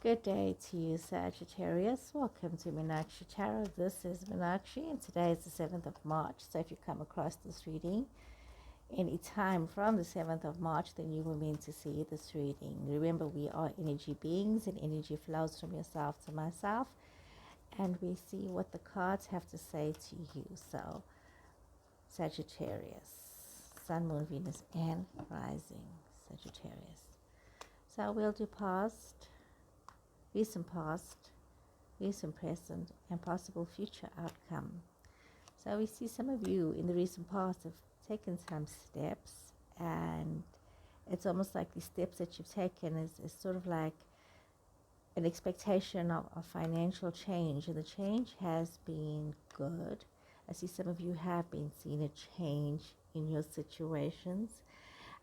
Good day to you, Sagittarius. Welcome to Meenakshi Tarot. This is Meenakshi, and today is the 7th of March. So if you come across this reading any time from the 7th of March, then you were meant to see this reading. Remember, we are energy beings, and energy flows from yourself to myself, and we see what the cards have to say to you. So, Sagittarius, Sun, Moon, Venus, and Rising, Sagittarius. So we'll do recent past, recent present, and possible future outcome. So we see some of you in the recent past have taken some steps, and it's almost like the steps that you've taken is sort of like an expectation of financial change, and the change has been good. I see some of you have been seeing a change in your situations.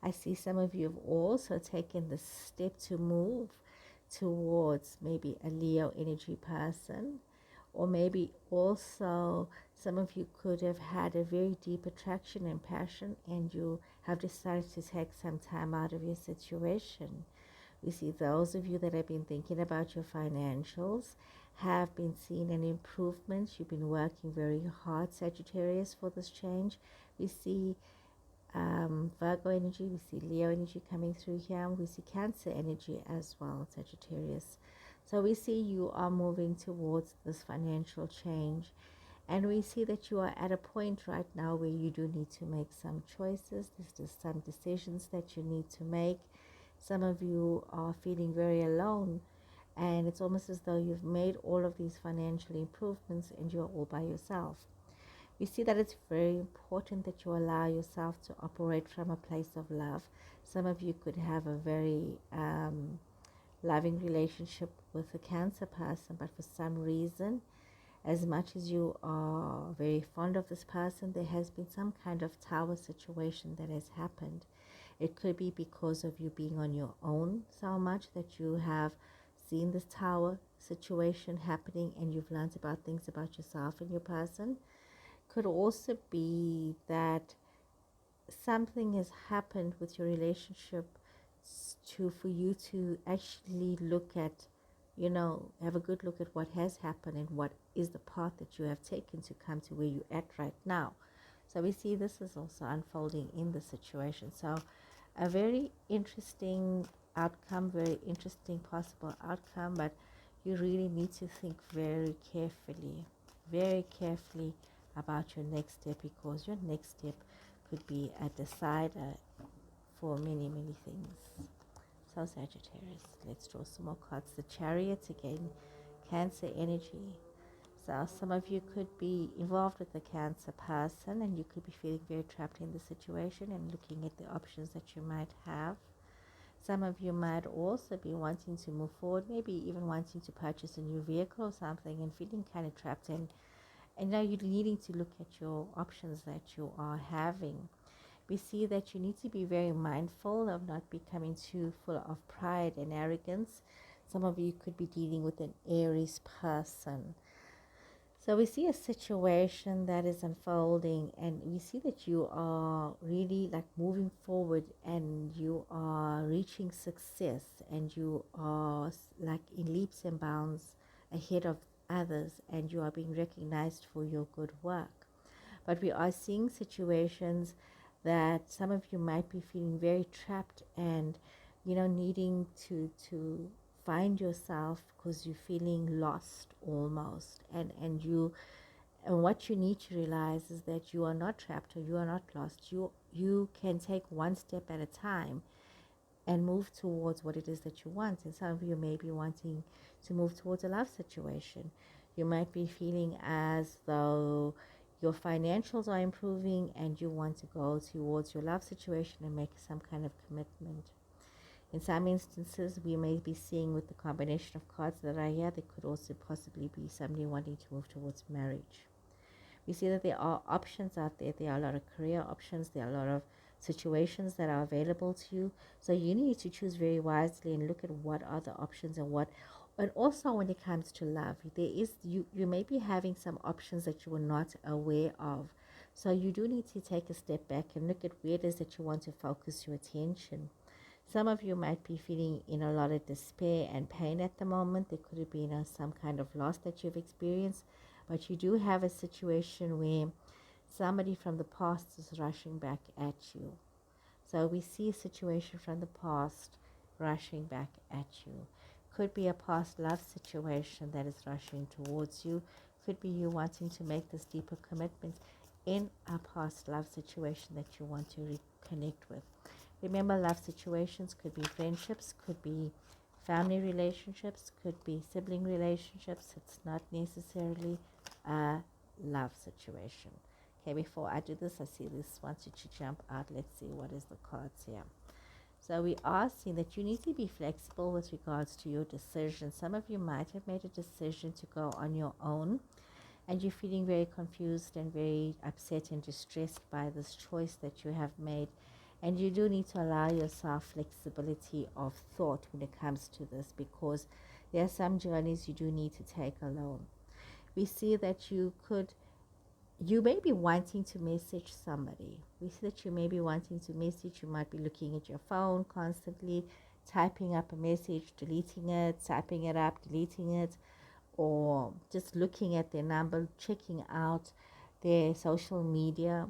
I see some of you have also taken the step to move towards maybe a Leo energy person, or maybe also some of you could have had a very deep attraction and passion, and you have decided to take some time out of your situation. We see those of you that have been thinking about your financials have been seeing an improvement. You've been working very hard, Sagittarius, for this change. We see Virgo energy, we see Leo energy coming through here, we see Cancer energy as well, Sagittarius. So we see you are moving towards this financial change, and we see that you are at a point right now where you do need to make some choices. There's just some decisions that you need to make. Some of you are feeling very alone, and it's almost as though you've made all of these financial improvements and you're all by yourself. We see that it's very important that you allow yourself to operate from a place of love. Some of you could have a very loving relationship with a Cancer person, but for some reason, as much as you are very fond of this person, there has been some kind of tower situation that has happened. It could be because of you being on your own so much that you have seen this tower situation happening, and you've learned about things about yourself and your person. Could also be that something has happened with your relationship for you to actually look at, have a good look at what has happened and what is the path that you have taken to come to where you're at right now. So we see this is also unfolding in the situation. So a very interesting outcome, very interesting possible outcome, but you really need to think very carefully about your next step, because your next step could be a decider for many things. So Sagittarius, let's draw some more cards. The Chariot again, Cancer energy. So some of you could be involved with the Cancer person, and you could be feeling very trapped in the situation and looking at the options that you might have. Some of you might also be wanting to move forward, maybe even wanting to purchase a new vehicle or something, and feeling kind of trapped, and now you're needing to look at your options that you are having. We see that you need to be very mindful of not becoming too full of pride and arrogance. Some of you could be dealing with an Aries person. So we see a situation that is unfolding, and we see that you are really like moving forward, and you are reaching success, and you are like in leaps and bounds ahead of others, and you are being recognized for your good work. But we are seeing situations that some of you might be feeling very trapped, and needing to find yourself because you're feeling lost almost, and what you need to realize is that you are not trapped, or you are not lost. You can take one step at a time and move towards what it is that you want. And some of you may be wanting to move towards a love situation. You might be feeling as though your financials are improving, and you want to go towards your love situation and make some kind of commitment. In some instances, we may be seeing with the combination of cards that are here, there could also possibly be somebody wanting to move towards marriage. We see that there are options out there. There are a lot of career options. There are a lot of situations that are available to you. So you need to choose very wisely and look at what are the options, and also when it comes to love, you may be having some options that you were not aware of. So you do need to take a step back and look at where it is that you want to focus your attention. Some of you might be feeling in a lot of despair and pain at the moment. There could have been some kind of loss that you've experienced, but you do have a situation where somebody from the past is rushing back at you. So we see a situation from the past rushing back at you. Could be a past love situation that is rushing towards you. Could be you wanting to make this deeper commitment in a past love situation that you want to reconnect with. Remember, love situations could be friendships, could be family relationships, could be sibling relationships. It's not necessarily a love situation. Okay, before I do this, I see this wants you to jump out. Let's see what is the cards here. So we are seeing that you need to be flexible with regards to your decision. Some of you might have made a decision to go on your own, and you're feeling very confused and very upset and distressed by this choice that you have made. And you do need to allow yourself flexibility of thought when it comes to this, because there are some journeys you do need to take alone. We see that you may be wanting to message somebody. We see that you may be wanting to message. You might be looking at your phone constantly, typing up a message, deleting it, typing it up, deleting it, or just looking at their number, checking out their social media,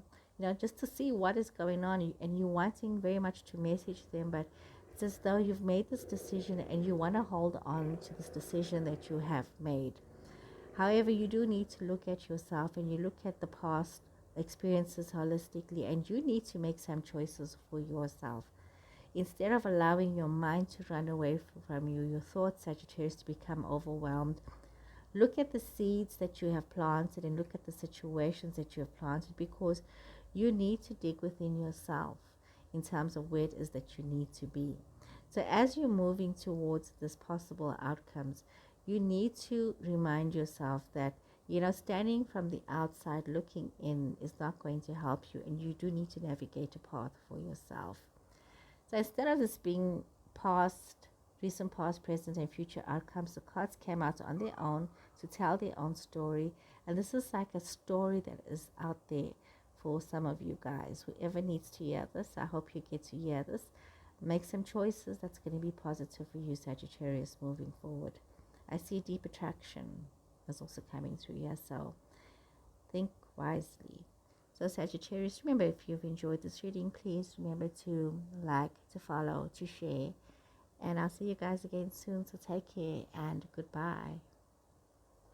just to see what is going on. And you're wanting very much to message them, but it's as though you've made this decision and you want to hold on to this decision that you have made. However, you do need to look at yourself and you look at the past experiences holistically, and you need to make some choices for yourself. Instead of allowing your mind to run away from you, your thoughts, Sagittarius, to become overwhelmed, look at the seeds that you have planted and look at the situations that you have planted, because you need to dig within yourself in terms of where it is that you need to be. So as you're moving towards this possible outcomes, you need to remind yourself that, standing from the outside looking in is not going to help you, and you do need to navigate a path for yourself. So instead of this being recent, past, present, and future outcomes, the cards came out on their own to tell their own story. And this is like a story that is out there for some of you guys. Whoever needs to hear this, I hope you get to hear this. Make some choices that's going to be positive for you, Sagittarius, moving forward. I see deep attraction is also coming through here, so think wisely. So Sagittarius, remember, if you've enjoyed this reading, please remember to like, to follow, to share. And I'll see you guys again soon, so take care and goodbye.